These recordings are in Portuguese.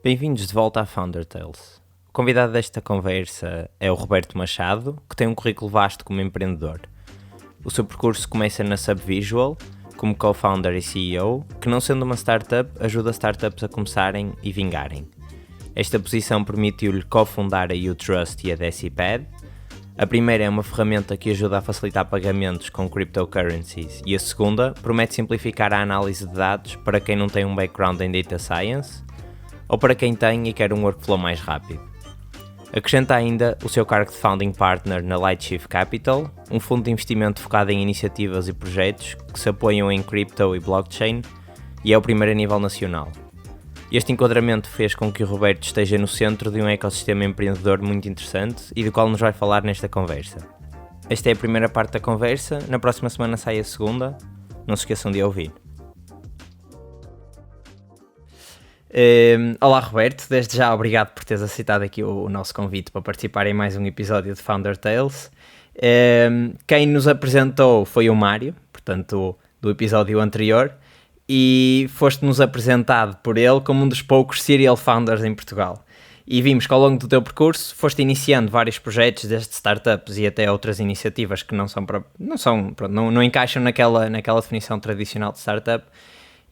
Bem-vindos de volta à Founder Tales. O convidado desta conversa é o Roberto Machado, que tem um currículo vasto como empreendedor. O seu percurso começa na Subvisual, como co-founder e CEO, que não sendo uma startup, ajuda startups a começarem e vingarem. Esta posição permitiu-lhe cofundar a UTrust e a Decipad. A primeira é uma ferramenta que ajuda a facilitar pagamentos com cryptocurrencies e a segunda promete simplificar a análise de dados para quem não tem um background em Data Science ou para quem tem e quer um workflow mais rápido. Acrescenta ainda o seu cargo de Founding Partner na Lightshift Capital, um fundo de investimento focado em iniciativas e projetos que se apoiam em crypto e blockchain e é o primeiro a nível nacional. Este enquadramento fez com que o Roberto esteja no centro de um ecossistema empreendedor muito interessante e do qual nos vai falar nesta conversa. Esta é a primeira parte da conversa, na próxima semana sai a segunda, não se esqueçam de ouvir. Olá Roberto, desde já obrigado por teres aceitado aqui o nosso convite para participar em mais um episódio de Founder Tales. Quem nos apresentou foi o Mário, portanto do episódio anterior, e foste-nos apresentado por ele como um dos poucos serial founders em Portugal. E vimos que ao longo do teu percurso foste iniciando vários projetos, desde startups e até outras iniciativas que não encaixam naquela definição tradicional de startup.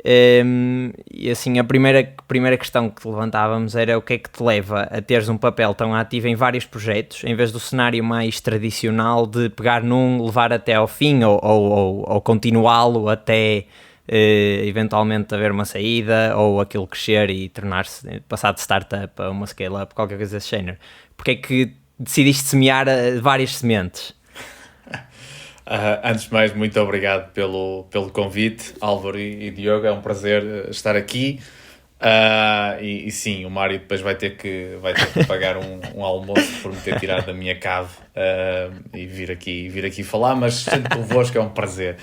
E assim, a primeira questão que te levantávamos era o que é que te leva a teres um papel tão ativo em vários projetos, em vez do cenário mais tradicional de pegar num, levar até ao fim ou continuá-lo até eventualmente haver uma saída ou aquilo crescer e tornar-se, passar de startup a uma scale-up, qualquer coisa desse género. Porque é que decidiste semear várias sementes? Antes de mais, muito obrigado pelo convite, Álvaro e Diogo, é um prazer estar aqui. E sim, o Mário depois vai ter que pagar um almoço por me ter tirado da minha cave e vir aqui falar, mas sendo convosco é um prazer.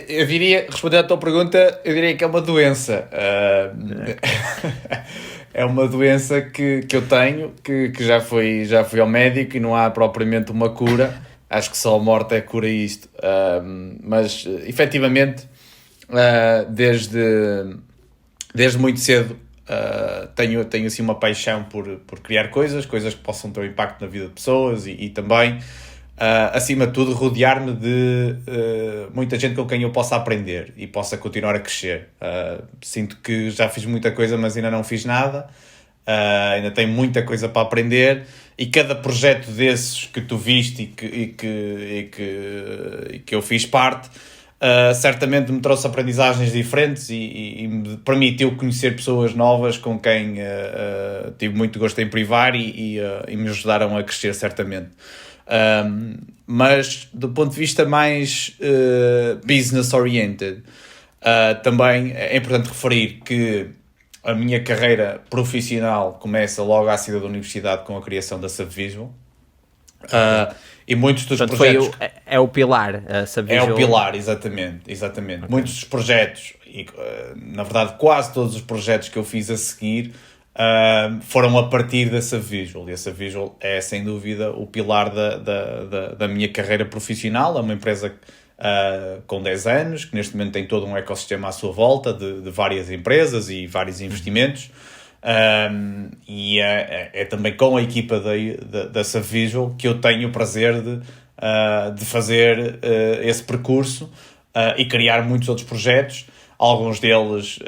Eu diria, respondendo à tua pergunta, eu diria que é uma doença. É uma doença que eu tenho, que já fui ao médico e não há propriamente uma cura. Acho que só a morte é que cura isto. Mas, efetivamente, desde muito cedo tenho assim, uma paixão por criar coisas que possam ter um impacto na vida de pessoas e também, acima de tudo, rodear-me de muita gente com quem eu possa aprender e possa continuar a crescer. Sinto que já fiz muita coisa, mas ainda não fiz nada. Ainda tenho muita coisa para aprender e cada projeto desses que tu viste e que eu fiz parte, certamente me trouxe aprendizagens diferentes e me permitiu conhecer pessoas novas com quem tive muito gosto em privar e me ajudaram a crescer, certamente. Mas do ponto de vista mais business oriented, também é importante referir que a minha carreira profissional começa logo à saída da universidade com a criação da Subvisual. E muitos dos projetos... É o pilar, a Subvisual. É o pilar, exatamente. Okay. Muitos dos projetos, e na verdade quase todos os projetos que eu fiz a seguir, foram a partir da Subvisual. E a Subvisual é, sem dúvida, o pilar da minha carreira profissional. É uma empresa com 10 anos, que neste momento tem todo um ecossistema à sua volta de várias empresas e vários investimentos. E é também com a equipa da Subvisual que eu tenho o prazer de fazer esse percurso e criar muitos outros projetos. Alguns deles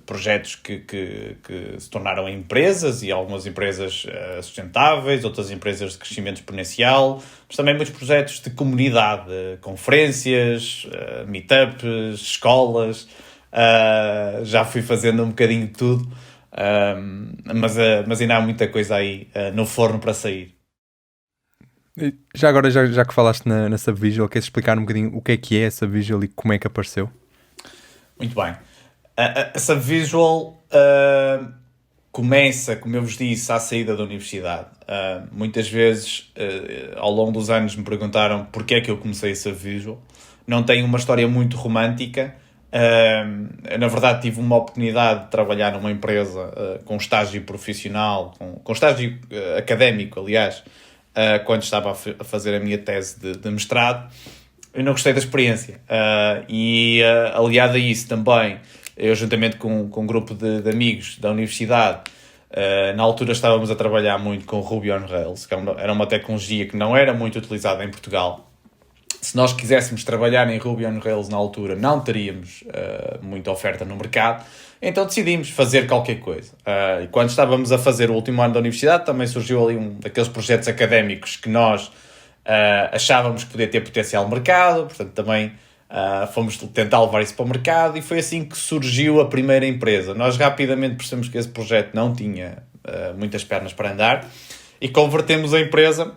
projetos que se tornaram empresas e algumas empresas sustentáveis, outras empresas de crescimento exponencial, mas também muitos projetos de comunidade, conferências, meetups, escolas. Já fui fazendo um bocadinho de tudo, mas ainda há muita coisa aí no forno para sair. Já agora, já que falaste na Subvisual, queres explicar um bocadinho o que é a Subvisual e como é que apareceu? Muito bem. A Subvisual começa, como eu vos disse, à saída da universidade. Muitas vezes, ao longo dos anos, me perguntaram porque é que eu comecei a Subvisual. Não tenho uma história muito romântica. Na verdade, tive uma oportunidade de trabalhar numa empresa com estágio profissional, com estágio académico, aliás, quando estava a fazer a minha tese de mestrado. Eu não gostei da experiência. Aliado a isso também, eu juntamente com um grupo de amigos da universidade, na altura estávamos a trabalhar muito com Ruby on Rails, que era uma tecnologia que não era muito utilizada em Portugal. Se nós quiséssemos trabalhar em Ruby on Rails na altura, não teríamos muita oferta no mercado, então decidimos fazer qualquer coisa. E quando estávamos a fazer o último ano da universidade, também surgiu ali um daqueles projetos académicos que nós achávamos que podia ter potencial no mercado, portanto também fomos tentar levar isso para o mercado, e foi assim que surgiu a primeira empresa. Nós rapidamente percebemos que esse projeto não tinha muitas pernas para andar, e convertemos a empresa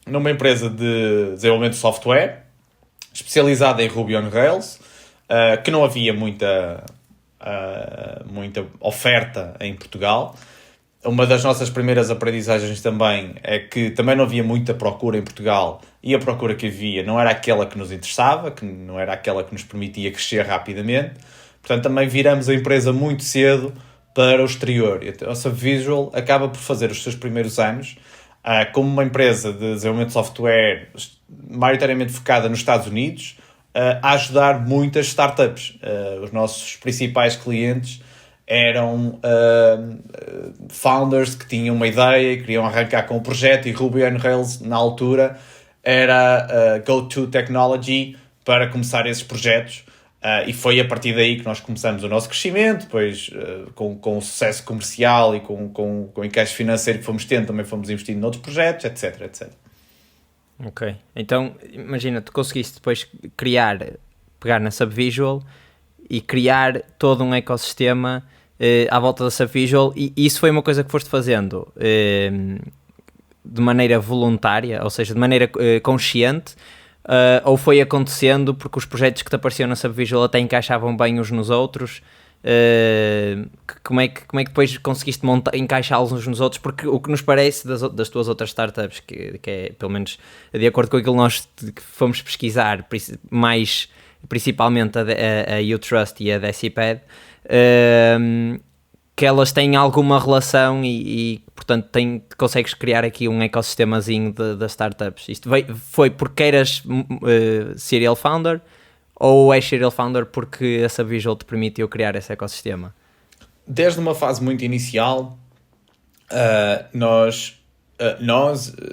numa empresa de desenvolvimento de software, especializada em Ruby on Rails, que não havia muita oferta em Portugal. Uma das nossas primeiras aprendizagens também é que também não havia muita procura em Portugal, e a procura que havia não era aquela que nos interessava, que não era aquela que nos permitia crescer rapidamente. Portanto, também viramos a empresa muito cedo para o exterior. E a nossa Visual acaba por fazer os seus primeiros anos como uma empresa de desenvolvimento de software maioritariamente focada nos Estados Unidos, a ajudar muitas startups. Os nossos principais clientes eram founders que tinham uma ideia e queriam arrancar com o projeto, e Ruby on Rails, na altura, era a go-to technology para começar esses projetos. E foi a partir daí que nós começamos o nosso crescimento. Depois, com o sucesso comercial e com o encaixe financeiro que fomos tendo, também fomos investindo noutros projetos, etc, etc. Ok, então imagina, tu conseguiste depois pegar na Subvisual e criar todo um ecossistema à volta da Subvisual, e isso foi uma coisa que foste fazendo de maneira voluntária, ou seja, de maneira consciente, ou foi acontecendo porque os projetos que te apareciam na Subvisual até encaixavam bem uns nos outros? Como é que depois conseguiste encaixá-los uns nos outros? Porque o que nos parece das tuas outras startups, que é, pelo menos de acordo com aquilo que nós fomos pesquisar, mais principalmente a UTrust e a Deciped, que elas têm alguma relação e portanto, consegues criar aqui um ecossistemazinho das startups. Isto foi porque eras serial founder, ou és serial founder porque a Subvisual te permitiu criar esse ecossistema? Desde uma fase muito inicial, nós,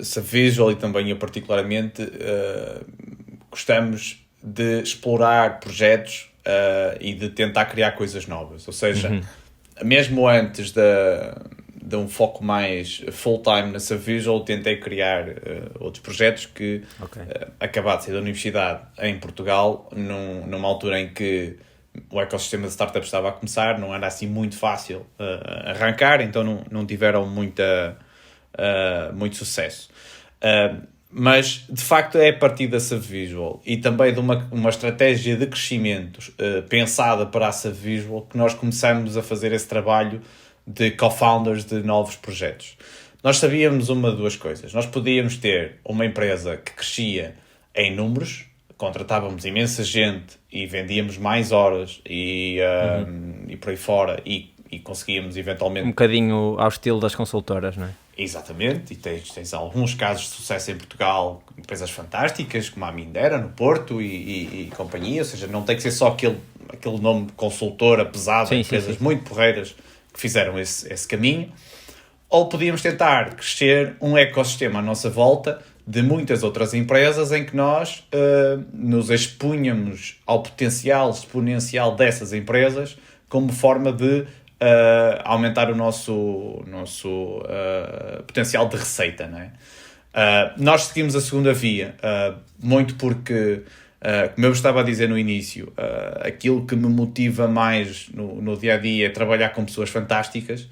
Subvisual, e também eu particularmente, gostamos de explorar projetos e de tentar criar coisas novas. Ou seja, mesmo antes de um foco mais full-time na Subvisual, tentei criar outros projetos que acabaram de sair da universidade em Portugal, numa altura em que o ecossistema de startups estava a começar, não era assim muito fácil arrancar, então não tiveram muito sucesso. Mas, de facto, é a partir da Subvisual e também de uma estratégia de crescimento pensada para a Subvisual que nós começamos a fazer esse trabalho de co-founders de novos projetos. Nós sabíamos uma de duas coisas. Nós podíamos ter uma empresa que crescia em números, contratávamos imensa gente e vendíamos mais horas e por aí fora, e conseguíamos eventualmente... Um bocadinho ao estilo das consultoras, não é? Exatamente, e tens alguns casos de sucesso em Portugal, empresas fantásticas, como a Mindera, no Porto e companhia, ou seja, não tem que ser só aquele nome de consultora pesado, empresas muito porreiras que fizeram esse caminho. Ou podíamos tentar crescer um ecossistema à nossa volta de muitas outras empresas em que nós nos expunhamos ao potencial exponencial dessas empresas como forma de aumentar o nosso potencial de receita, não é? Nós seguimos a segunda via, muito porque, como eu estava a dizer no início, aquilo que me motiva mais no dia-a-dia é trabalhar com pessoas fantásticas,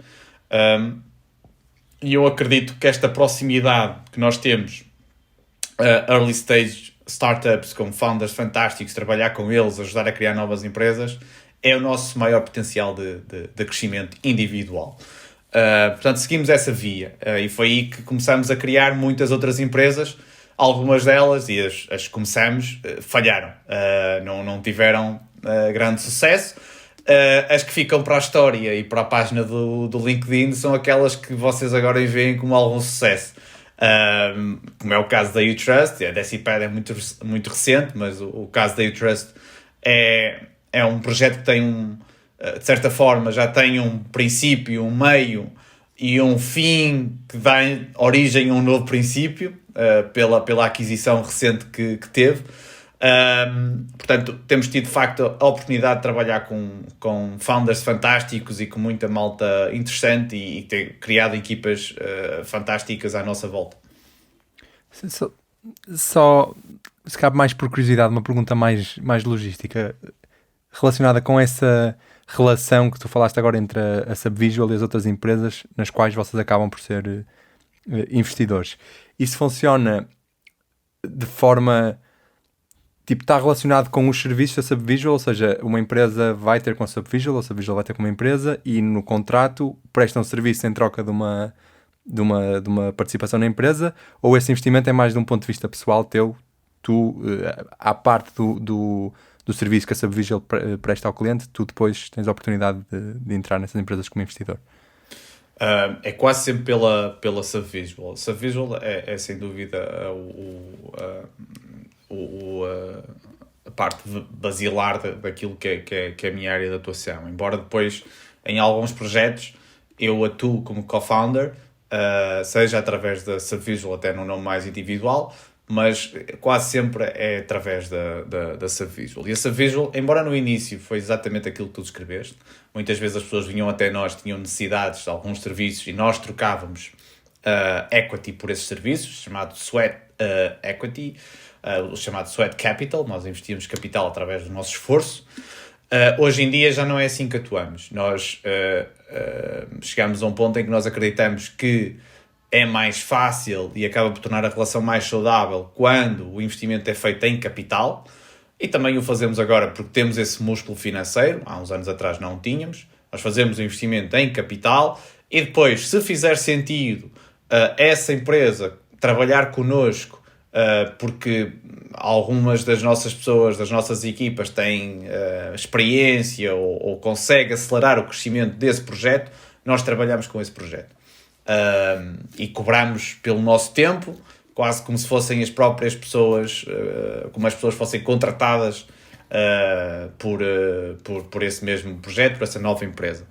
e eu acredito que esta proximidade que nós temos, early stage startups com founders fantásticos, trabalhar com eles, ajudar a criar novas empresas, é o nosso maior potencial de crescimento individual. Portanto, seguimos essa via e foi aí que começamos a criar muitas outras empresas. Algumas delas, e as que começamos, falharam. Não tiveram grande sucesso. As que ficam para a história e para a página do LinkedIn são aquelas que vocês agora veem como algum sucesso. Como é o caso da UTrust. A Deciped é muito recente, mas o caso da UTrust é um projeto que tem de certa forma, já tem um princípio, um meio e um fim que dá origem a um novo princípio, pela aquisição recente que teve. Portanto, temos tido de facto a oportunidade de trabalhar com founders fantásticos e com muita malta interessante e ter criado equipas fantásticas à nossa volta. Só se cabe mais por curiosidade, uma pergunta mais logística relacionada com essa relação que tu falaste agora entre a Subvisual e as outras empresas nas quais vocês acabam por ser investidores. Isso funciona de forma... Tipo, está relacionado com os serviços da Subvisual, ou seja, uma empresa vai ter com a Subvisual, a Subvisual vai ter com uma empresa e no contrato prestam serviço em troca de uma participação na empresa, ou esse investimento é mais de um ponto de vista pessoal teu, à parte do serviço que a Subvisual presta ao cliente, tu depois tens a oportunidade de entrar nessas empresas como investidor? É quase sempre pela Subvisual. Subvisual é sem dúvida a parte basilar daquilo que é a minha área de atuação. Embora depois, em alguns projetos, eu atuo como co-founder, seja através da Subvisual, até num nome mais individual, mas quase sempre é através da Subvisual. E a Subvisual, embora no início foi exatamente aquilo que tu descreveste, muitas vezes as pessoas vinham até nós, tinham necessidades de alguns serviços e nós trocávamos equity por esses serviços, chamado Sweat Equity, o chamado Sweat Capital. Nós investíamos capital através do nosso esforço. Hoje em dia já não é assim que atuamos. Nós chegamos a um ponto em que nós acreditamos que é mais fácil e acaba por tornar a relação mais saudável quando o investimento é feito em capital, e também o fazemos agora porque temos esse músculo financeiro. Há uns anos atrás não tínhamos. Nós fazemos o investimento em capital e depois, se fizer sentido essa empresa trabalhar connosco, porque algumas das nossas pessoas, das nossas equipas têm experiência ou conseguem acelerar o crescimento desse projeto, nós trabalhamos com esse projeto. E cobramos pelo nosso tempo, quase como se fossem as próprias pessoas, como as pessoas fossem contratadas por esse mesmo projeto, por essa nova empresa.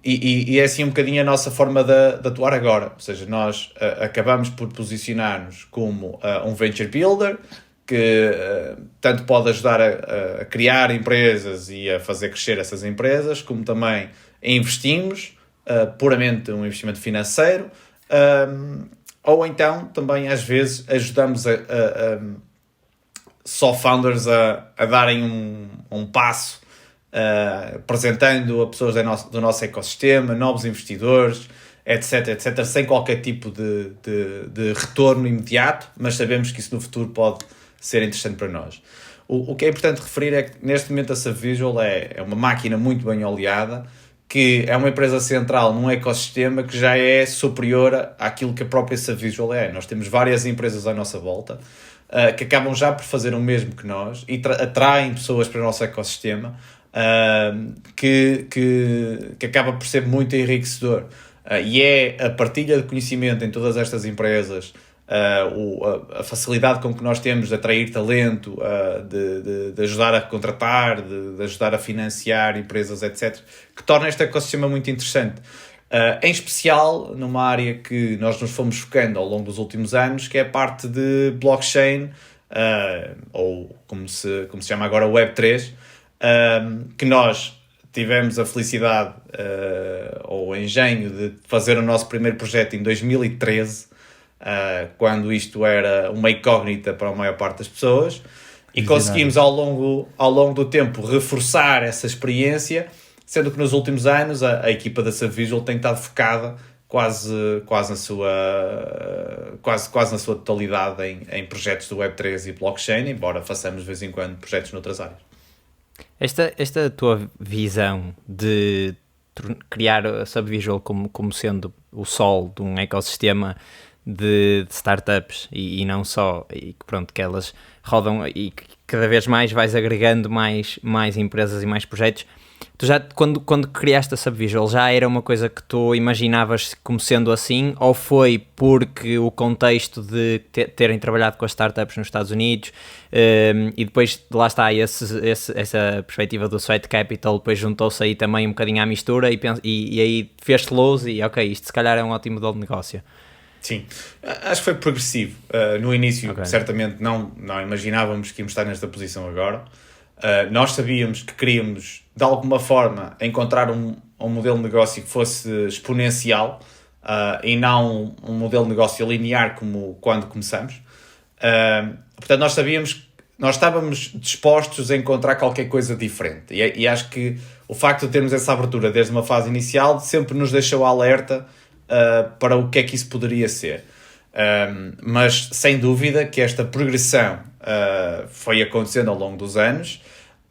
E é assim um bocadinho a nossa forma de atuar agora. Ou seja, nós acabamos por posicionar-nos como um venture builder que tanto pode ajudar a criar empresas e a fazer crescer essas empresas, como também investimos, puramente um investimento financeiro, ou então também às vezes ajudamos só founders a darem um passo, apresentando a pessoas do nosso ecossistema, novos investidores, etc, sem qualquer tipo de retorno imediato, mas sabemos que isso no futuro pode ser interessante para nós. O que é importante referir é que neste momento a Subvisual é uma máquina muito bem oleada, que é uma empresa central num ecossistema que já é superior àquilo que a própria Subvisual é. Nós temos várias empresas à nossa volta que acabam já por fazer o mesmo que nós e atraem pessoas para o nosso ecossistema, que acaba por ser muito enriquecedor. E é a partilha de conhecimento em todas estas empresas, a facilidade com que nós temos de atrair talento, de ajudar a contratar, de ajudar a financiar empresas, etc., que torna este ecossistema muito interessante. Em especial numa área que nós nos fomos focando ao longo dos últimos anos, que é a parte de blockchain, ou como se chama agora Web3, que nós tivemos a felicidade ou o engenho de fazer o nosso primeiro projeto em 2013, quando isto era uma incógnita para a maior parte das pessoas, e conseguimos ao longo do tempo reforçar essa experiência, sendo que nos últimos anos a equipa da Subvisual tem estado focada quase na sua totalidade em projetos do Web3 e blockchain, embora façamos de vez em quando projetos noutras áreas. Esta tua visão de criar a Subvisual como sendo o sol de um ecossistema de startups e não só, e que pronto, que elas rodam e que cada vez mais vais agregando mais empresas e mais projetos. Tu já, quando criaste a Subvisual, já era uma coisa que tu imaginavas como sendo assim, ou foi porque o contexto de terem trabalhado com as startups nos Estados Unidos e depois lá está essa perspectiva do Sweat Capital, depois juntou-se aí também um bocadinho à mistura e aí fez-te luz e ok, isto se calhar é um ótimo modelo de negócio. Sim, acho que foi progressivo. No início, certamente não imaginávamos que íamos estar nesta posição agora. Nós sabíamos que queríamos, de alguma forma, encontrar um modelo de negócio que fosse exponencial e não um modelo de negócio linear como quando começamos. Portanto, nós sabíamos, nós estávamos dispostos a encontrar qualquer coisa diferente. E acho que o facto de termos essa abertura desde uma fase inicial sempre nos deixou alerta para o que é que isso poderia ser. Mas sem dúvida que esta progressão foi acontecendo ao longo dos anos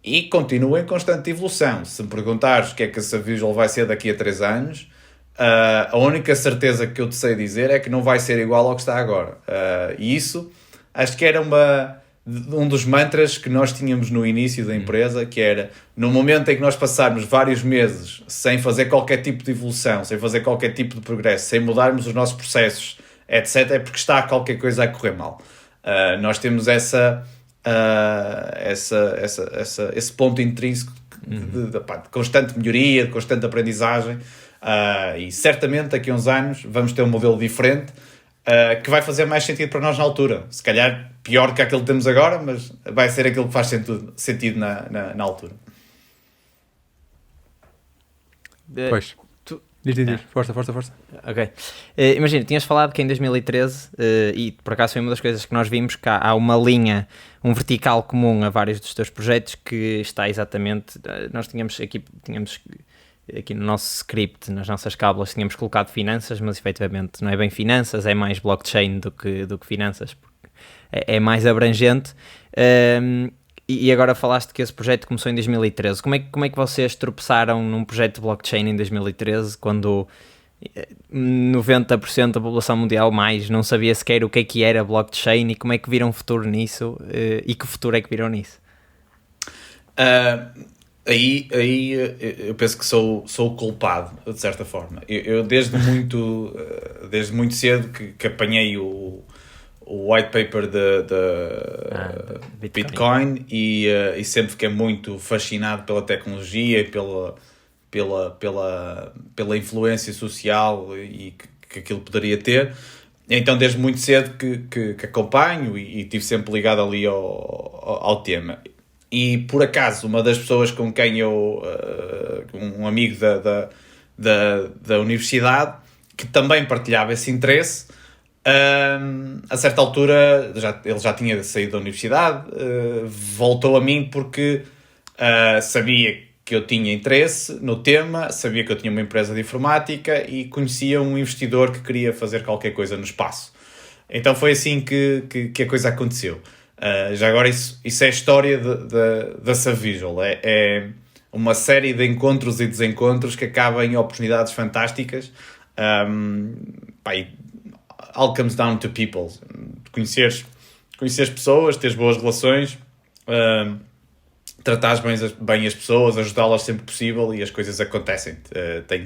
e continua em constante evolução. Se me perguntares o que é que a Subvisual vai ser daqui a 3 anos, a única certeza que eu te sei dizer é que não vai ser igual ao que está agora. E isso acho que era um dos mantras que nós tínhamos no início da empresa, que era, no momento em que nós passarmos vários meses sem fazer qualquer tipo de evolução, sem fazer qualquer tipo de progresso, sem mudarmos os nossos processos, etc., é porque está qualquer coisa a correr mal. Nós temos esse ponto intrínseco de constante melhoria, de constante aprendizagem, e certamente daqui a uns anos vamos ter um modelo diferente que vai fazer mais sentido para nós na altura. Se calhar pior do que aquele que temos agora, mas vai ser aquilo que faz sentido na altura. Pois. Diz. Força. Ok. Imagina, tinhas falado que em 2013, e por acaso foi uma das coisas que nós vimos, que há uma linha, um vertical comum a vários dos teus projetos que está exatamente... Nós tínhamos aqui no nosso script, nas nossas cábulas, tínhamos colocado finanças, mas efetivamente não é bem finanças, é mais blockchain do que finanças, porque é mais abrangente. E agora falaste que esse projeto começou em 2013. Como é que vocês tropeçaram num projeto de blockchain em 2013, quando 90% da população mundial mais não sabia sequer o que era blockchain, e como é que viram futuro nisso, e que futuro é que viram nisso? Aí eu penso que sou o culpado, de certa forma. Eu desde muito cedo que apanhei o white paper de Bitcoin e sempre fiquei muito fascinado pela tecnologia e pela influência social e que aquilo poderia ter. Então desde muito cedo que acompanho e estive sempre ligado ali ao tema. E por acaso uma das pessoas com quem um amigo da universidade, que também partilhava esse interesse, a certa altura ele já tinha saído da universidade, voltou a mim porque sabia que eu tinha interesse no tema, sabia que eu tinha uma empresa de informática e conhecia um investidor que queria fazer qualquer coisa no espaço. Então foi assim que a coisa aconteceu. Já agora isso é a história da Subvisual. É uma série de encontros e desencontros que acabam em oportunidades fantásticas. All comes down to people. Conheceres pessoas, teres boas relações, tratares bem as pessoas, ajudá-las sempre que possível e as coisas acontecem.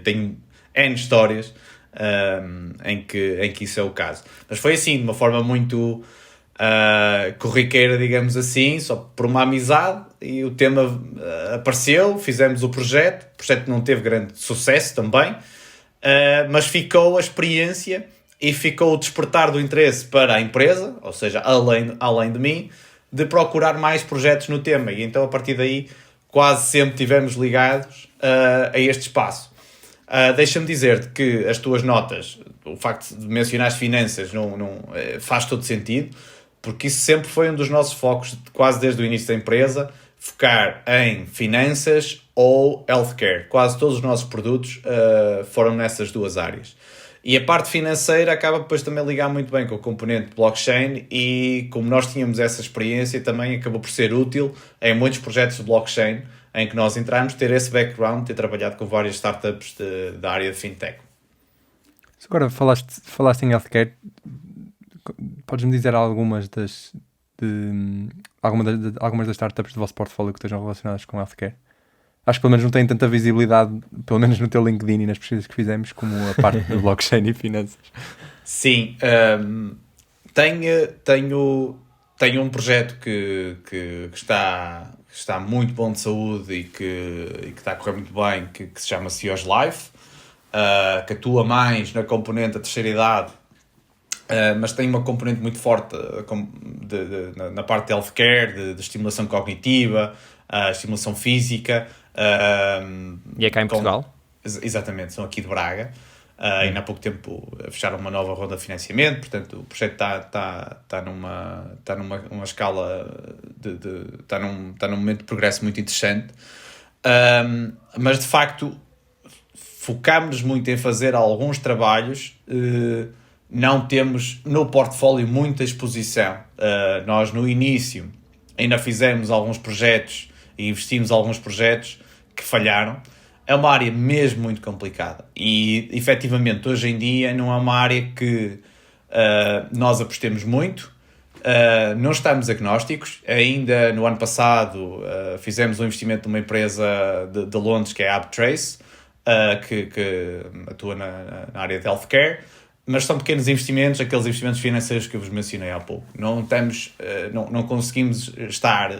Tenho N histórias em que isso é o caso. Mas foi assim, de uma forma muito corriqueira, digamos assim, só por uma amizade, e o tema apareceu, fizemos o projeto não teve grande sucesso também, mas ficou a experiência e ficou o despertar do interesse para a empresa, ou seja, além de mim, de procurar mais projetos no tema. E então, a partir daí, quase sempre estivemos ligados a este espaço. Deixa-me dizer-te que as tuas notas, o facto de mencionar as finanças, não faz todo sentido, porque isso sempre foi um dos nossos focos, quase desde o início da empresa, focar em finanças ou healthcare. Quase todos os nossos produtos foram nessas duas áreas. E a parte financeira acaba depois também a ligar muito bem com o componente blockchain, e como nós tínhamos essa experiência, também acabou por ser útil em muitos projetos de blockchain em que nós entramos, ter esse background, ter trabalhado com várias startups da área de fintech. Agora falaste em healthcare, podes-me dizer algumas algumas das startups do vosso portfólio que estejam relacionadas com healthcare? Acho que pelo menos não têm tanta visibilidade, pelo menos no teu LinkedIn e nas pesquisas que fizemos, como a parte do blockchain e finanças. Sim, tenho um projeto que está muito bom de saúde e que está a correr muito bem, que se chama CEOs Life, que atua mais na componente da terceira idade, mas tem uma componente muito forte na parte de healthcare, de estimulação cognitiva, estimulação física. E é cá em Portugal? Exatamente, são aqui de Braga. Ainda há pouco tempo fecharam uma nova ronda de financiamento, portanto o projeto está numa escala está num momento de progresso muito interessante, mas de facto focámos muito em fazer alguns trabalhos, não temos no portfólio muita exposição. Nós no início ainda fizemos alguns projetos e investimos em alguns projetos que falharam. É uma área mesmo muito complicada e, efetivamente, hoje em dia não é uma área que nós apostemos muito. Não estamos agnósticos. Ainda no ano passado fizemos um investimento numa empresa de Londres que é a AppTrace, que atua na área de healthcare, mas são pequenos investimentos, aqueles investimentos financeiros que eu vos mencionei há pouco. Não conseguimos estar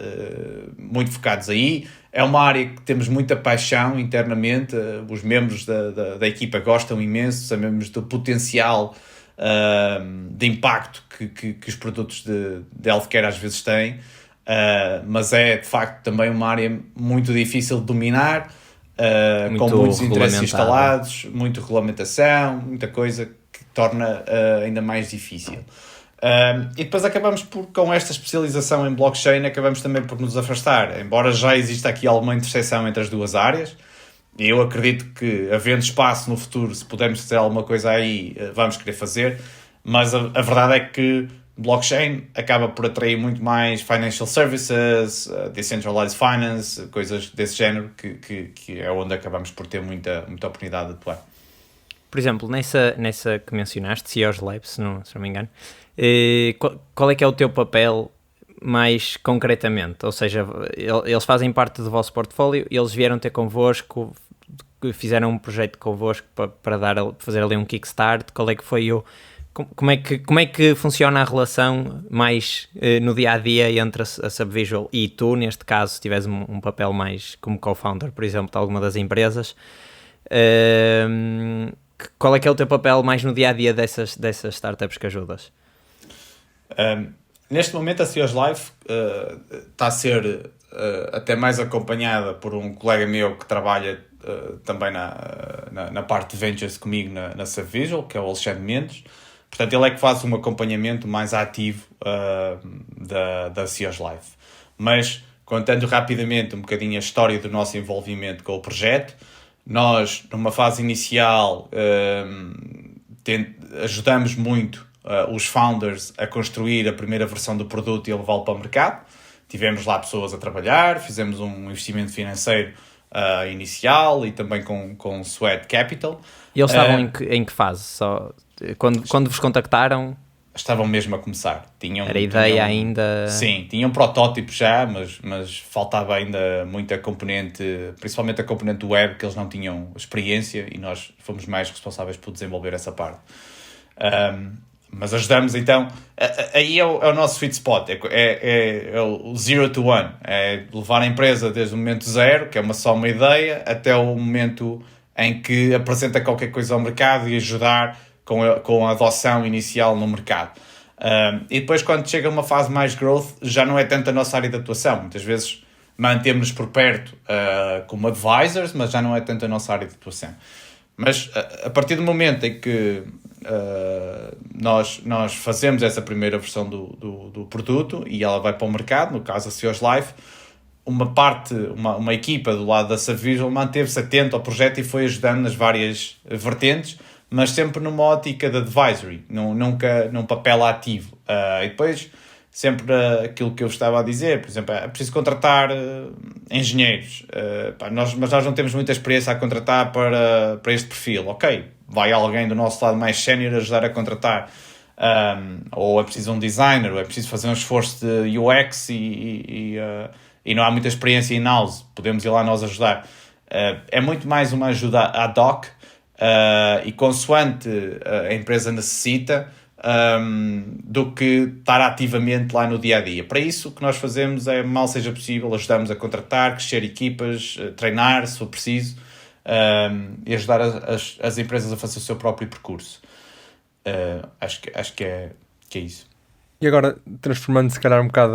muito focados aí. É uma área que temos muita paixão internamente, os membros da equipa gostam imenso, sabemos do potencial de impacto que os produtos de healthcare às vezes têm, mas é de facto também uma área muito difícil de dominar, com muitos interesses instalados, muita regulamentação, muita coisa que torna ainda mais difícil. E depois acabamos com esta especialização em blockchain, acabamos também por nos afastar, embora já exista aqui alguma interseção entre as duas áreas. Eu acredito que, havendo espaço no futuro, se pudermos fazer alguma coisa aí, vamos querer fazer, mas a verdade é que blockchain acaba por atrair muito mais financial services, decentralized finance, coisas desse género, que é onde acabamos por ter muita oportunidade de atuar. Por exemplo, nessa que mencionaste, CEOs Lab, se não me engano, qual é que é o teu papel mais concretamente? Ou seja, eles fazem parte do vosso portfólio, eles vieram ter convosco, fizeram um projeto convosco para fazer ali um kickstart. Qual é que foi como é que funciona a relação mais no dia-a-dia entre a Subvisual e tu, neste caso, se tiveres um papel mais como co-founder, por exemplo, de alguma das empresas? Qual é que é o teu papel mais no dia-a-dia dessas startups que ajudas? Neste momento a CEOs Life está a ser até mais acompanhada por um colega meu que trabalha também na parte de Ventures comigo na Subvisual, que é o Alexandre Mendes. Portanto, ele é que faz um acompanhamento mais ativo da CEOs Life. Mas, contando rapidamente um bocadinho a história do nosso envolvimento com o projeto, nós, numa fase inicial, ajudamos muito os founders a construir a primeira versão do produto e a levá-lo para o mercado. Tivemos lá pessoas a trabalhar, fizemos um investimento financeiro inicial e também com Sweat Capital. E eles estavam em que fase? Só, quando vos contactaram? Estavam mesmo a começar. Era ideia ainda? Sim, tinham protótipos já, mas faltava ainda muita componente, principalmente a componente web, que eles não tinham experiência e nós fomos mais responsáveis por desenvolver essa parte. Mas ajudamos então, aí é o nosso sweet spot, é o 0 to 1, é levar a empresa desde o momento zero, que é só uma ideia, até o momento em que apresenta qualquer coisa ao mercado e ajudar com a adoção inicial no mercado. E depois, quando chega a uma fase mais growth, já não é tanto a nossa área de atuação. Muitas vezes mantemos-nos por perto como advisors, mas já não é tanto a nossa área de atuação. Mas a partir do momento em que nós fazemos essa primeira versão do produto e ela vai para o mercado, no caso a CEOs Life, uma equipa do lado da Subvisual manteve-se atento ao projeto e foi ajudando nas várias vertentes, mas sempre numa ótica de advisory, nunca num papel ativo. E depois, sempre aquilo que eu estava a dizer. Por exemplo, é preciso contratar engenheiros, mas nós não temos muita experiência a contratar para este perfil. Ok, vai alguém do nosso lado mais sénior ajudar a contratar. Ou é preciso um designer, ou é preciso fazer um esforço de UX e não há muita experiência in-house, podemos ir lá nós ajudar. É muito mais uma ajuda ad hoc e consoante a empresa necessita, do que estar ativamente lá no dia-a-dia. Para isso, o que nós fazemos é, mal seja possível, ajudamos a contratar, crescer equipas, treinar, se for preciso, e ajudar as empresas a fazer o seu próprio percurso. Acho que é isso. E agora, transformando se calhar um bocado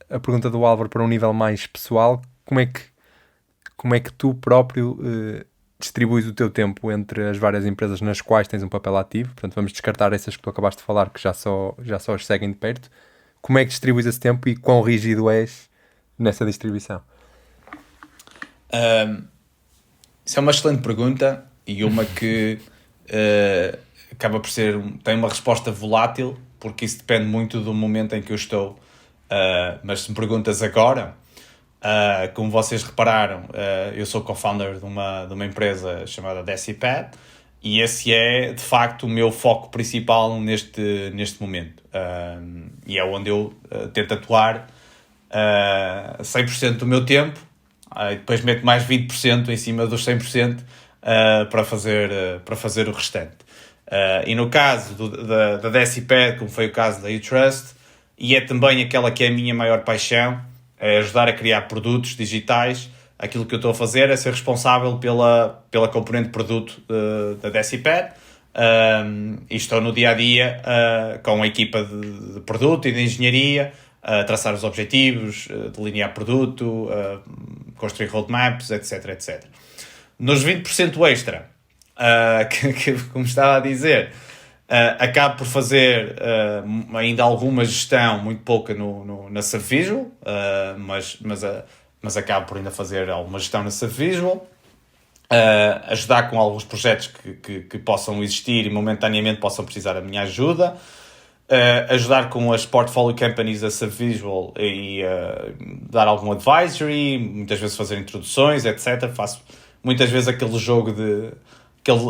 a pergunta do Álvaro para um nível mais pessoal, como é que tu próprio distribuis o teu tempo entre as várias empresas nas quais tens um papel ativo? Portanto, vamos descartar essas que tu acabaste de falar, que já só as seguem de perto. Como é que distribuis esse tempo e quão rígido és nessa distribuição? Isso é uma excelente pergunta e uma que acaba por tem uma resposta volátil, porque isso depende muito do momento em que eu estou. Mas se me perguntas agora, como vocês repararam, eu sou co-founder de uma empresa chamada Decipad, e esse é de facto o meu foco principal neste momento, e é onde eu tento atuar 100% do meu tempo, e depois meto mais 20% em cima dos 100% para fazer o restante. E no caso da Decipad, como foi o caso da uTrust, e é também aquela que é a minha maior paixão, é ajudar a criar produtos digitais. Aquilo que eu estou a fazer é ser responsável pela componente de produto da Decipad, e estou no dia-a-dia com a equipa de produto e de engenharia, a traçar os objetivos, delinear produto, construir roadmaps, etc, etc. Nos 20% extra, como estava a dizer, acabo por fazer ainda alguma gestão, muito pouca na SurfVisual, mas acabo por ainda fazer alguma gestão na SurfVisual, ajudar com alguns projetos que possam existir e momentaneamente possam precisar da minha ajuda, ajudar com as portfolio companies da SurfVisual e dar algum advisory, muitas vezes fazer introduções, etc. Faço muitas vezes aquele jogo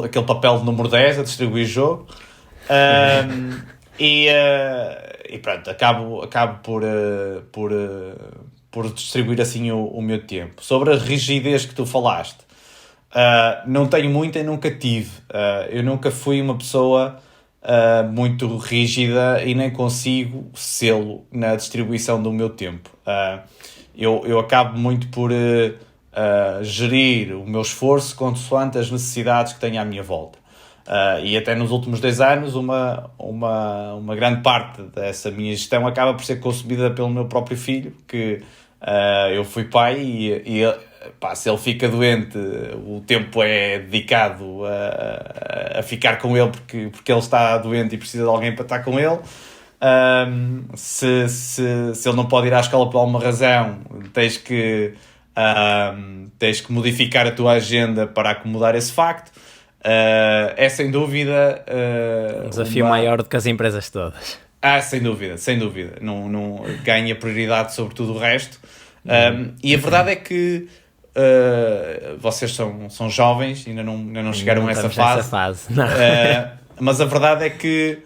aquele papel de número 10 a distribuir jogo. E pronto, acabo por distribuir assim o meu tempo. Sobre a rigidez que tu falaste, não tenho muita e nunca tive. Eu nunca fui uma pessoa muito rígida e nem consigo sê-lo na distribuição do meu tempo. Eu acabo muito por gerir o meu esforço consoante as necessidades que tenho à minha volta. E até nos últimos 10 anos uma grande parte dessa minha gestão acaba por ser consumida pelo meu próprio filho, que eu fui pai e se ele fica doente, o tempo é dedicado a ficar com ele porque ele está doente e precisa de alguém para estar com ele. Se ele não pode ir à escola por alguma razão, tens que modificar a tua agenda para acomodar esse facto. É sem dúvida um desafio maior do que as empresas todas. Sem dúvida. Não ganha prioridade sobre tudo o resto. E a verdade é que vocês são jovens, ainda não chegaram a essa fase. Mas a verdade é que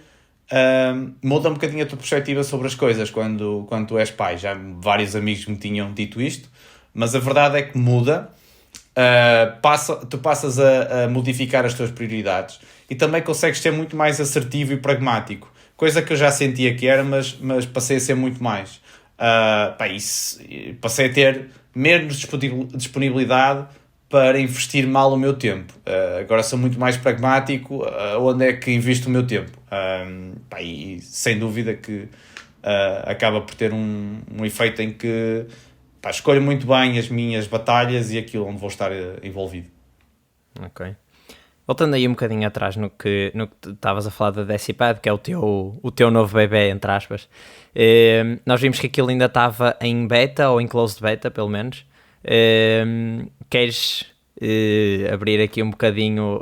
muda um bocadinho a tua perspectiva sobre as coisas quando tu és pai. Já vários amigos me tinham dito isto, mas a verdade é que muda. Tu passas a modificar as tuas prioridades e também consegues ser muito mais assertivo e pragmático, coisa que eu já sentia que era, mas passei a ser muito mais. Passei a ter menos disponibilidade para investir mal o meu tempo. Agora sou muito mais pragmático onde é que invisto o meu tempo. E sem dúvida que acaba por ter um efeito em que escolho muito bem as minhas batalhas e aquilo onde vou estar envolvido. Ok. Voltando aí um bocadinho atrás no que estavas a falar da Decipad, que é o teu novo bebê, entre aspas, nós vimos que aquilo ainda estava em beta, ou em closed beta, pelo menos. Queres abrir aqui um bocadinho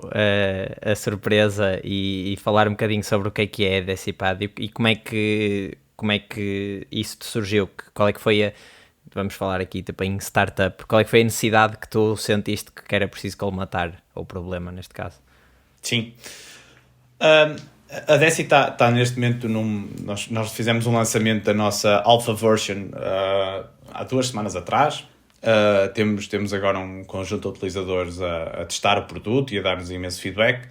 a surpresa e falar um bocadinho sobre o que é a Decipad e como é que como é que isso te surgiu? Qual é que foi vamos falar aqui tipo, em startup, qual é que foi a necessidade que tu sentiste que era preciso colmatar, ou o problema neste caso? Sim. A Deci está neste momento nós fizemos um lançamento da nossa alpha version há 2 semanas atrás. Temos agora um conjunto de utilizadores a testar o produto e a dar-nos imenso feedback.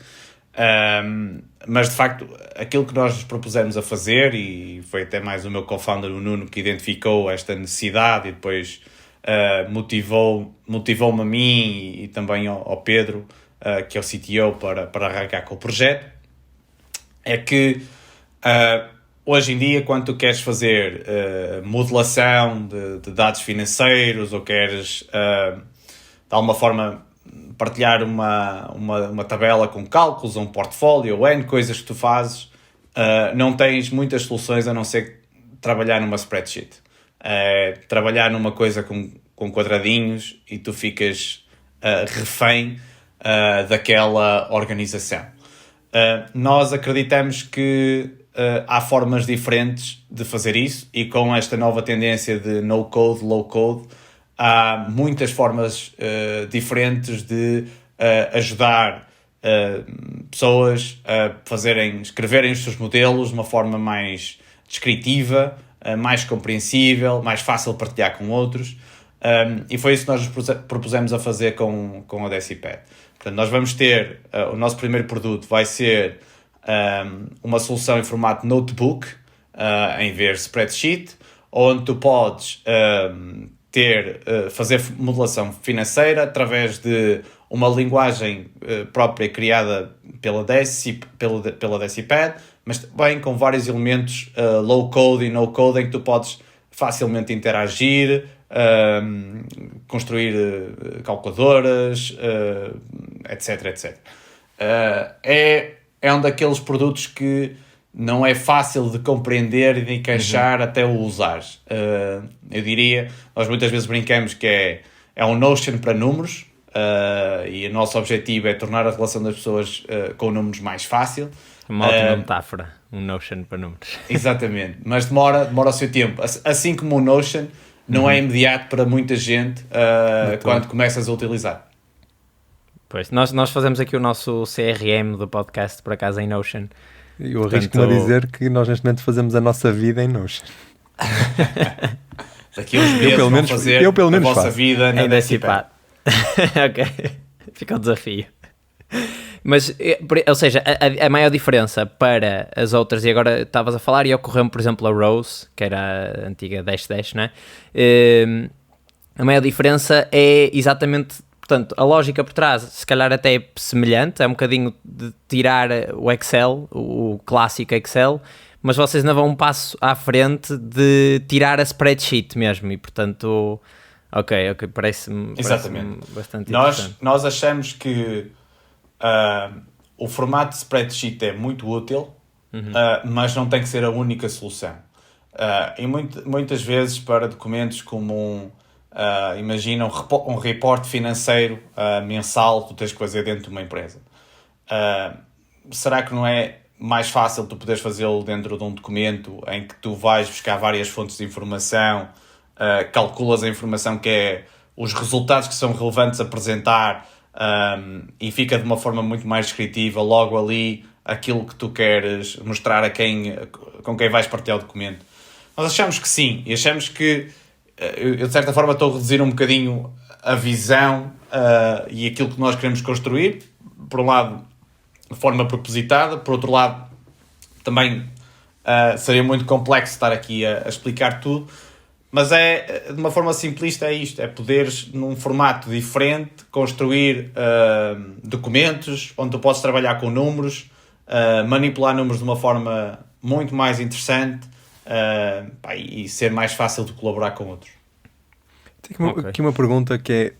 Mas de facto aquilo que nós nos propusemos a fazer, e foi até mais o meu co-founder, o Nuno, que identificou esta necessidade e depois motivou-me a mim e também ao Pedro, que é o CTO, para arrancar com o projeto, é que hoje em dia, quando tu queres fazer modelação de dados financeiros, ou queres de alguma forma partilhar uma tabela com cálculos, ou um portfólio, ou N coisas que tu fazes, não tens muitas soluções a não ser trabalhar numa spreadsheet. Trabalhar numa coisa com quadradinhos e tu ficas refém daquela organização. Nós acreditamos que há formas diferentes de fazer isso, e com esta nova tendência de no-code, low-code, há muitas formas diferentes de ajudar pessoas a escreverem os seus modelos de uma forma mais descritiva, mais compreensível, mais fácil de partilhar com outros, e foi isso que nós nos propusemos a fazer com a DeciPad. Portanto, nós vamos ter, o nosso primeiro produto vai ser uma solução em formato notebook, em vez de spreadsheet, onde tu podes fazer modelação financeira através de uma linguagem própria criada pela DeciPad, mas também com vários elementos low-code e no-code, em que tu podes facilmente interagir, construir calculadoras, etc. É um daqueles produtos que não é fácil de compreender e de encaixar até o usares. Eu diria, nós muitas vezes brincamos que é um Notion para números, e o nosso objetivo é tornar a relação das pessoas com números mais fácil. Uma ótima metáfora, um Notion para números. Exatamente, mas demora o seu tempo. Assim como o Notion não é imediato para muita gente quando começas a utilizar. Pois, nós fazemos aqui o nosso CRM do podcast, por acaso, em Notion. Eu arrisco-me a dizer que nós neste momento fazemos a nossa vida em Notion. Daqui a uns meses vão fazer a vossa vida na DeciPad. Ok, fica o desafio. Mas, ou seja, a maior diferença para as outras, e agora estavas a falar e ocorreu-me, por exemplo, a Rose, que era a antiga Dash, não é? A maior diferença é exatamente, portanto, a lógica por trás, se calhar até é semelhante, é um bocadinho de tirar o Excel, o clássico Excel, mas vocês ainda vão um passo à frente de tirar a spreadsheet mesmo, e portanto, ok, parece-me bastante interessante. Nós achamos que o formato de spreadsheet é muito útil, mas não tem que ser a única solução. E muitas vezes para documentos como imagina um report financeiro mensal que tu tens que fazer dentro de uma empresa. Será que não é mais fácil tu poderes fazê-lo dentro de um documento em que tu vais buscar várias fontes de informação, calculas a informação que é os resultados que são relevantes a apresentar, e fica de uma forma muito mais descritiva logo ali aquilo que tu queres mostrar com quem vais partilhar o documento. Nós achamos que sim, e achamos que eu de certa forma estou a reduzir um bocadinho a visão e aquilo que nós queremos construir, por um lado de forma propositada, por outro lado também seria muito complexo estar aqui a explicar tudo, mas de uma forma simplista é isto, é poderes num formato diferente construir documentos onde tu podes trabalhar com números, manipular números de uma forma muito mais interessante, e ser mais fácil de colaborar com outros. Tenho aqui uma pergunta que é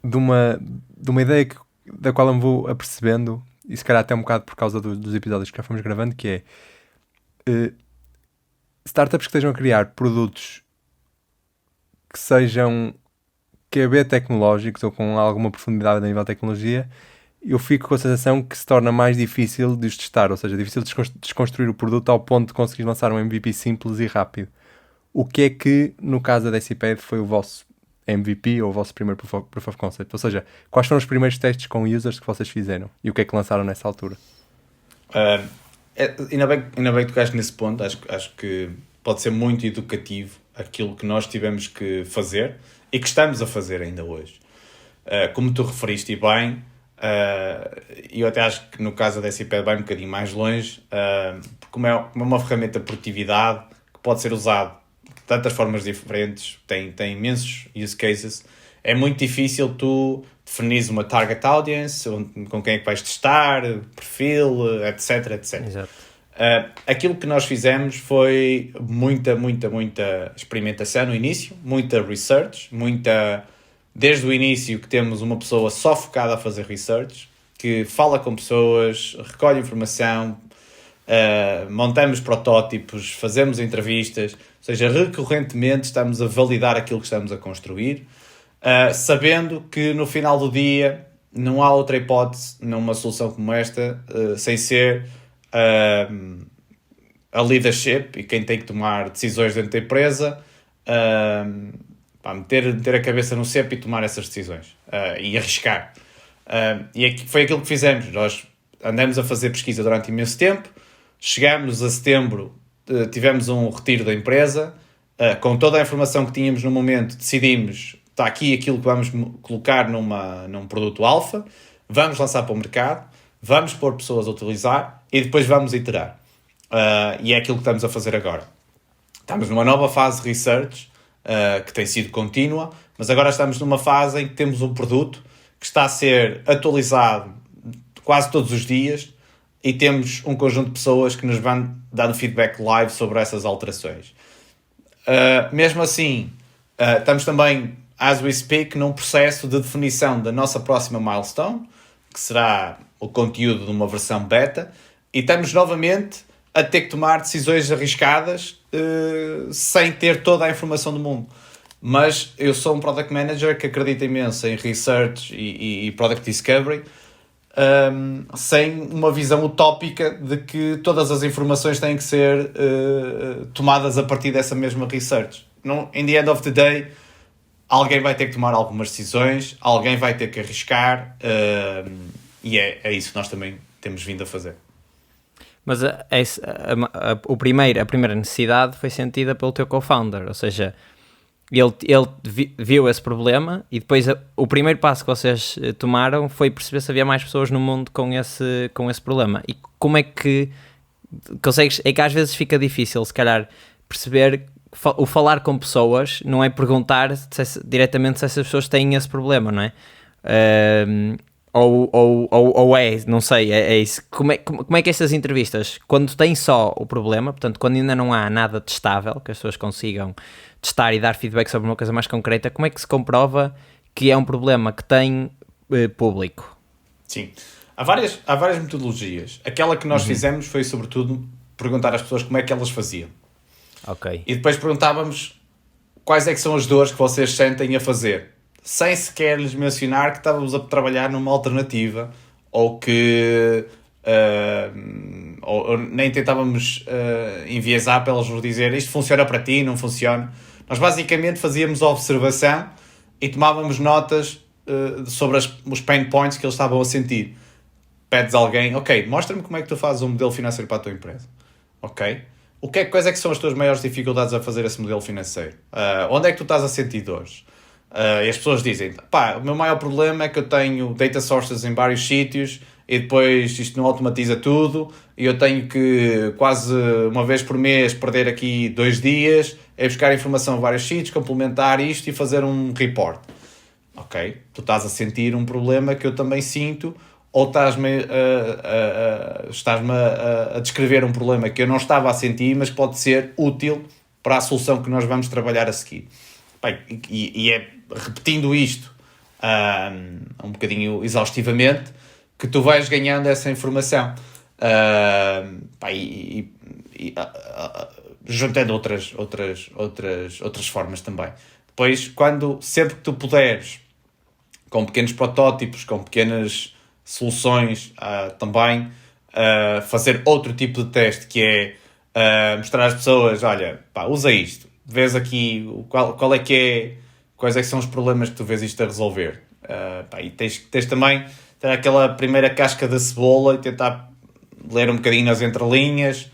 de uma ideia da qual eu me vou apercebendo, e se calhar até um bocado por causa dos episódios que já fomos gravando, que é startups que estejam a criar produtos que sejam QB tecnológicos ou com alguma profundidade a nível de tecnologia, eu fico com a sensação que se torna mais difícil de os testar, ou seja, difícil de desconstruir o produto ao ponto de conseguir lançar um MVP simples e rápido. O que é que, no caso da Deciped, foi o vosso MVP ou o vosso primeiro Proof of Concept? Ou seja, quais foram os primeiros testes com users que vocês fizeram? E o que é que lançaram nessa altura? Ainda bem que tocaste nesse ponto. Acho que pode ser muito educativo aquilo que nós tivemos que fazer e que estamos a fazer ainda hoje. Como tu referiste bem, eu até acho que no caso da Deciped vai um bocadinho mais longe, porque como é uma ferramenta de produtividade que pode ser usada de tantas formas diferentes, tem imensos use cases, é muito difícil tu definires uma target audience, com quem é que vais testar, perfil, etc. Exato. Aquilo que nós fizemos foi muita experimentação no início, muita research, desde o início que temos uma pessoa só focada a fazer research, que fala com pessoas, recolhe informação, montamos protótipos, fazemos entrevistas, ou seja, recorrentemente estamos a validar aquilo que estamos a construir, sabendo que no final do dia não há outra hipótese numa solução como esta, sem ser a leadership e quem tem que tomar decisões dentro da empresa, meter a cabeça no cepo e tomar essas decisões e arriscar. E foi aquilo que fizemos. Nós andamos a fazer pesquisa durante imenso tempo, chegámos a setembro, tivemos um retiro da empresa, com toda a informação que tínhamos no momento, decidimos, está aqui aquilo que vamos colocar num produto alfa, vamos lançar para o mercado, vamos pôr pessoas a utilizar e depois vamos iterar. E é aquilo que estamos a fazer agora. Estamos numa nova fase de research, que tem sido contínua, mas agora estamos numa fase em que temos um produto que está a ser atualizado quase todos os dias e temos um conjunto de pessoas que nos vão dando feedback live sobre essas alterações. Mesmo assim, estamos também, as we speak, num processo de definição da nossa próxima milestone, que será o conteúdo de uma versão beta, e estamos novamente a ter que tomar decisões arriscadas sem ter toda a informação do mundo. Mas eu sou um Product Manager que acredita imenso em Research e Product Discovery, sem uma visão utópica de que todas as informações têm que ser tomadas a partir dessa mesma Research. In the end of the day, alguém vai ter que tomar algumas decisões, alguém vai ter que arriscar, e é isso que nós também temos vindo a fazer. Mas a primeira necessidade foi sentida pelo teu co-founder, ou seja, ele viu esse problema e depois o primeiro passo que vocês tomaram foi perceber se havia mais pessoas no mundo com esse problema. E como é que consegues? É que às vezes fica difícil, se calhar, perceber. O falar com pessoas não é perguntar diretamente se essas pessoas têm esse problema, não é? Ou é, não sei, é isso. Como é que estas entrevistas, quando têm só o problema, portanto, quando ainda não há nada testável, que as pessoas consigam testar e dar feedback sobre uma coisa mais concreta, como é que se comprova que é um problema que tem público? Sim, há várias metodologias. Aquela que nós fizemos foi, sobretudo, perguntar às pessoas como é que elas faziam. Ok. E depois perguntávamos quais é que são as dores que vocês sentem a fazer, sem sequer lhes mencionar que estávamos a trabalhar numa alternativa ou que ou nem tentávamos enviesar para eles nos dizer isto funciona para ti, não funciona. Nós basicamente fazíamos a observação e tomávamos notas sobre os pain points que eles estavam a sentir. Pedes a alguém, ok, mostra-me como é que tu fazes um modelo financeiro para a tua empresa. Ok? Quais é que são as tuas maiores dificuldades a fazer esse modelo financeiro? Onde é que tu estás a sentir dores? E as pessoas dizem, o meu maior problema é que eu tenho data sources em vários sítios e depois isto não automatiza tudo e eu tenho que quase uma vez por mês perder aqui 2 dias a buscar informação em vários sítios, complementar isto e fazer um report. Ok, tu estás a sentir um problema que eu também sinto, ou estás-me a descrever um problema que eu não estava a sentir, mas pode ser útil para a solução que nós vamos trabalhar a seguir. E é repetindo isto um bocadinho exaustivamente que tu vais ganhando essa informação. Juntando outras formas também. Depois, sempre que tu puderes, com pequenos protótipos, com pequenas soluções também, fazer outro tipo de teste, que é mostrar às pessoas, olha, pá, usa isto, vês aqui qual é que é, quais é que são os problemas que tu vês isto a resolver. Pá, e tens também ter aquela primeira casca da cebola e tentar ler um bocadinho nas entrelinhas,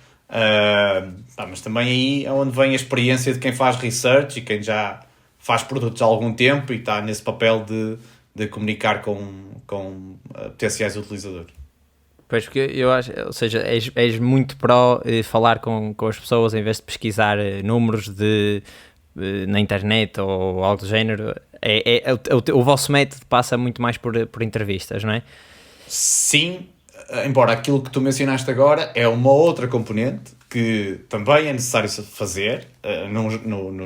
mas também aí é onde vem a experiência de quem faz research e quem já faz produtos há algum tempo e está nesse papel de comunicar com potenciais utilizadores. Pois, porque eu acho, ou seja, és muito pró falar com as pessoas em vez de pesquisar números na internet ou algo do género. O vosso método passa muito mais por entrevistas, não é? Sim, embora aquilo que tu mencionaste agora é uma outra componente que também é necessário fazer,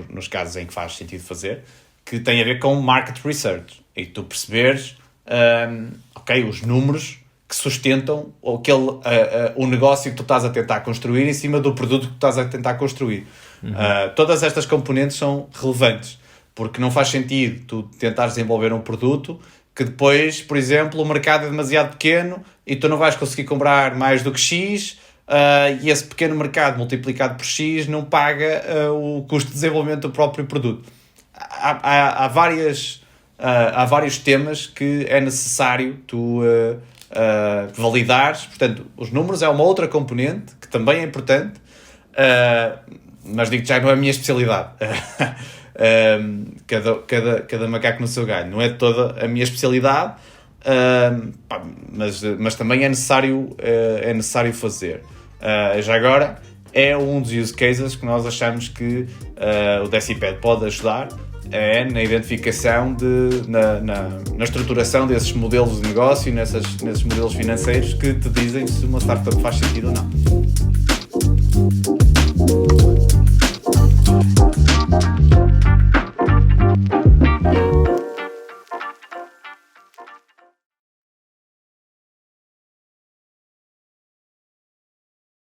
nos casos em que faz sentido fazer, que tem a ver com market research. E tu perceberes, os números que sustentam o negócio que tu estás a tentar construir em cima do produto que tu estás a tentar construir. Todas estas componentes são relevantes, porque não faz sentido tu tentar desenvolver um produto que depois, por exemplo, o mercado é demasiado pequeno e tu não vais conseguir comprar mais do que X, e esse pequeno mercado multiplicado por X não paga o custo de desenvolvimento do próprio produto. Há vários temas que é necessário tu validares. Portanto, os números é uma outra componente que também é importante, mas digo que já não é a minha especialidade. Cada macaco no seu galho, não é toda a minha especialidade, mas também é necessário fazer. Já agora é um dos use cases que nós achamos que o Deciped pode ajudar, na identificação na estruturação desses modelos de negócio e nesses modelos financeiros que te dizem se uma startup faz sentido ou não.